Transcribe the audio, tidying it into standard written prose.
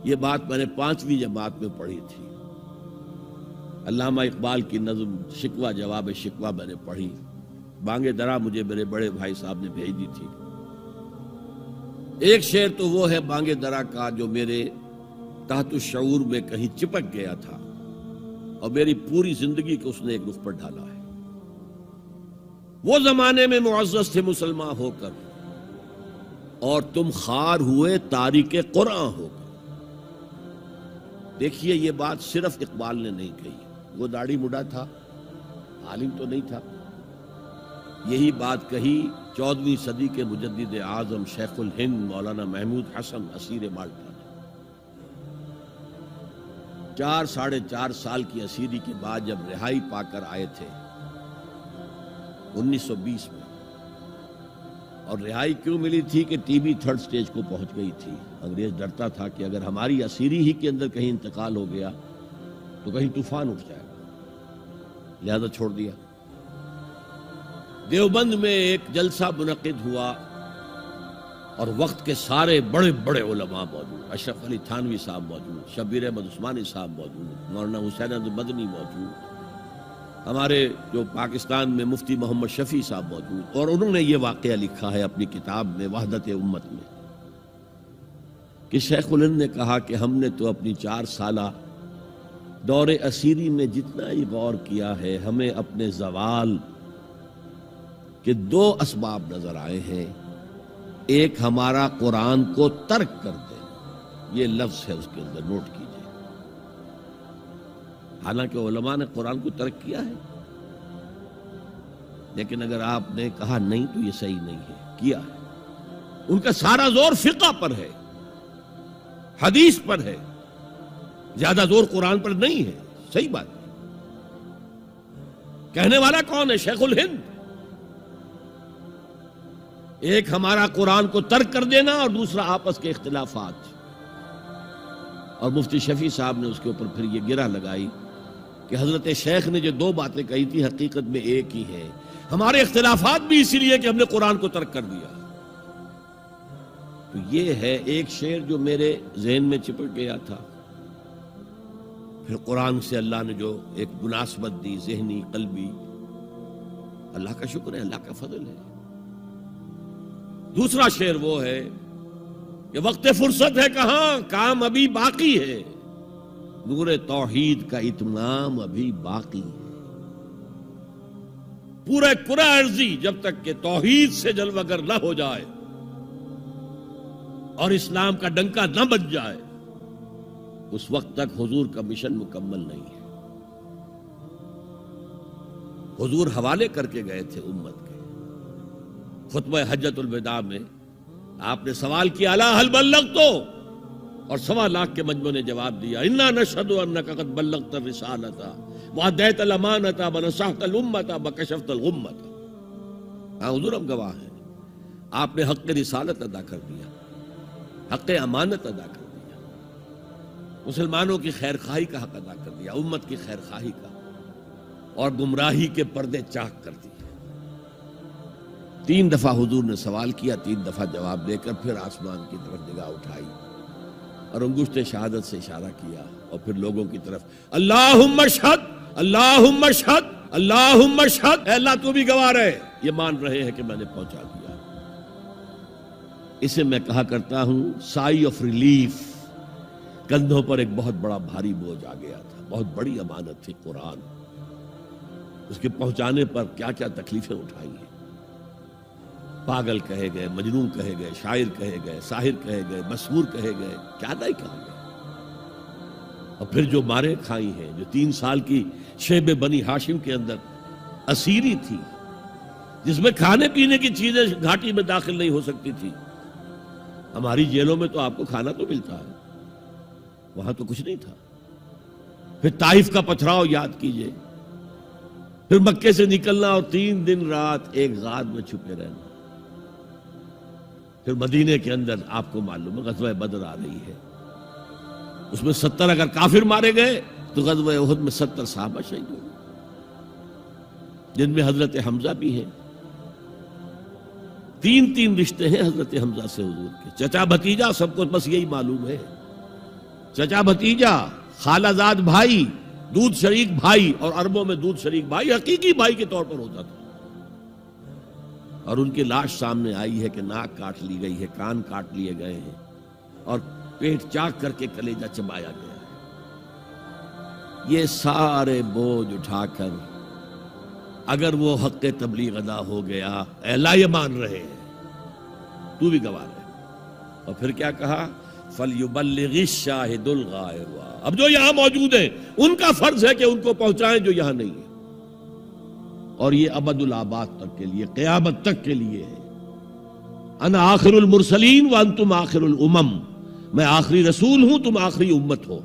یہ بات میں نے 5ویں جماعت میں پڑھی تھی. علامہ اقبال کی نظم شکوہ جواب شکوہ میں نے پڑھی. بانگ درا مجھے میرے بڑے بھائی صاحب نے بھیج دی تھی. ایک شعر تو وہ ہے بانگ درا کا جو میرے تحت الشعور میں کہیں چپک گیا تھا اور میری پوری زندگی کو اس نے ایک رخ پر ڈالا ہے. وہ زمانے میں معزز تھے مسلمان ہو کر اور تم خار ہوئے تاریک قرآن ہو کر. دیکھیے یہ بات صرف اقبال نے نہیں کہی. وہ داڑھی مڈا تھا, عالم تو نہیں تھا. یہی بات کہی 14ویں صدی کے مجدد اعظم شیخ الہند مولانا محمود حسن اسیر مالٹا نے. 4 سال کی اسیری کے بعد جب رہائی پا کر آئے تھے 1920 میں, اور رہائی کیوں ملی تھی کہ ٹی بی 3rd سٹیج کو پہنچ گئی تھی. انگریز ڈرتا تھا کہ اگر ہماری اسیری ہی کے اندر کہیں انتقال ہو گیا تو کہیں طوفان اٹھ جائے گا, لہذا چھوڑ دیا. دیوبند میں ایک جلسہ منعقد ہوا اور وقت کے سارے بڑے بڑے علماء موجود. اشرف علی تھانوی صاحب موجود, شبیر احمد عثمانی صاحب موجود, مولانا حسین احمد مدنی موجود, ہمارے جو پاکستان میں مفتی محمد شفیع صاحب موجود. اور انہوں نے یہ واقعہ لکھا ہے اپنی کتاب میں وحدت امت میں کہ شیخ الہند نے کہا کہ ہم نے تو اپنی 4 سالہ دور اسیری میں جتنا ہی غور کیا ہے, ہمیں اپنے زوال کے 2 اسباب نظر آئے ہیں. ایک ہمارا قرآن کو ترک کر دے, یہ لفظ ہے اس کے اندر, نوٹ کیجئے. حالانکہ علماء نے قرآن کو ترک کیا ہے, لیکن اگر آپ نے کہا نہیں تو یہ صحیح نہیں ہے, کیا ہے. ان کا سارا زور فقہ پر ہے, حدیث پر ہے, زیادہ زور قرآن پر نہیں ہے. صحیح بات ہے. کہنے والا کون ہے؟ شیخ الہند. ایک ہمارا قرآن کو ترک کر دینا اور دوسرا آپس کے اختلافات. اور مفتی شفیع صاحب نے اس کے اوپر پھر یہ گرہ لگائی کہ حضرت شیخ نے جو 2 باتیں کہی تھی حقیقت میں ایک ہی ہے. ہمارے اختلافات بھی اسی لیے کہ ہم نے قرآن کو ترک کر دیا. تو یہ ہے ایک شعر جو میرے ذہن میں چپک گیا تھا. پھر قرآن سے اللہ نے جو ایک مناسبت دی ذہنی قلبی, اللہ کا شکر ہے, اللہ کا فضل ہے. دوسرا شعر وہ ہے کہ وقت فرصت ہے کہاں, کام ابھی باقی ہے, نور توحید کا اتمام ابھی باقی ہے. پورے کرہ ارضی جب تک کہ توحید سے جلوگر نہ ہو جائے اور اسلام کا ڈنکا نہ بج جائے, اس وقت تک حضور کا مشن مکمل نہیں ہے. حضور حوالے کر کے گئے تھے امت کے. خطبہ حجۃ الوداع میں آپ نے سوال کیا الا هل بلغت, اور 1.25 لاکھ کے مجمع نے جواب دیا انا نشهد انك قد بلغت الرسالة واديت الامانة ونصحت الامة وكشفت الغمة. ہاں حضور ہم گواہ ہیں, آپ نے حق رسالت ادا کر دیا, حق امانت ادا کر دیا, مسلمانوں کی خیر خواہی کا حق ادا کر دیا, امت کی خیر خواہی کا, اور گمراہی کے پردے چاک کر دیے. 3 دفعہ حضور نے سوال کیا, 3 دفعہ جواب دے کر پھر آسمان کی طرف نگاہ اٹھائی اور انگشت شہادت سے اشارہ کیا اور پھر لوگوں کی طرف اللہم اشہد اللہم اشہد اللہم اشہد, اے اللہ تو بھی گواہ رہے, یہ مان رہے ہیں کہ میں نے پہنچا دیا. اسے میں کہا کرتا ہوں سائی آف ریلیف. کندھوں پر ایک بہت بڑا بھاری بوجھ آ گیا تھا, بہت بڑی امانت تھی قرآن, اس کے پہنچانے پر کیا کیا تکلیفیں اٹھائی ہیں. پاگل کہے گئے, مجنون کہے گئے, شاعر کہے گئے, ساحر کہے گئے, مسحور کہے گئے, کیا نہیں کہا گیا. اور پھر جو مارے کھائی ہیں, جو 3 سال کی شیب بنی ہاشم کے اندر اسیری تھی, جس میں کھانے پینے کی چیزیں گھاٹی میں داخل نہیں ہو سکتی تھی. ہماری جیلوں میں تو آپ کو کھانا تو ملتا ہے, وہاں تو کچھ نہیں تھا. پھر طائف کا پتھراؤ یاد کیجئے, پھر مکے سے نکلنا اور 3 دن رات ایک غار میں چھپے رہنا. پھر مدینے کے اندر آپ کو معلوم ہے غزوہ بدر آ رہی ہے, اس میں 70 اگر کافر مارے گئے تو غزوہ احد میں 70 صحابہ شہید ہوئے, جن میں حضرت حمزہ بھی ہیں. 3 رشتے ہیں حضرت حمزہ سے حضور کے, چچا بھتیجا, سب کو بس یہی معلوم ہے. چچا بھتیجا، خالہ زاد بھائی، دودھ شریک بھائی، اور عربوں میں دودھ شریک بھائی حقیقی بھائی کے طور پر ہوتا تھا. اور ان کی لاش سامنے آئی ہے کہ ناک کاٹ لی گئی ہے، کان کاٹ لیے گئے ہیں، اور پیٹ چاک کر کے کلیجہ چبایا گیا ہے. یہ سارے بوجھ اٹھا کر اگر وہ حق تبلیغ ادا ہو گیا، اے اللہ یہ مان رہے ہیں، تو بھی گواہ ہے. اور پھر کیا کہا؟ فَلْيُبَلِّغِ الشَّاهِدُ الْغَائِبَ. اب جو یہاں موجود ہیں ان کا فرض ہے کہ ان کو پہنچائیں جو یہاں نہیں ہے. اور یہ ابد الآباد تک کے لیے، قیامت تک کے لیے ہے. انا آخر المرسلین وانتم آخر الامم. میں آخری رسول ہوں، تم آخری امت ہو.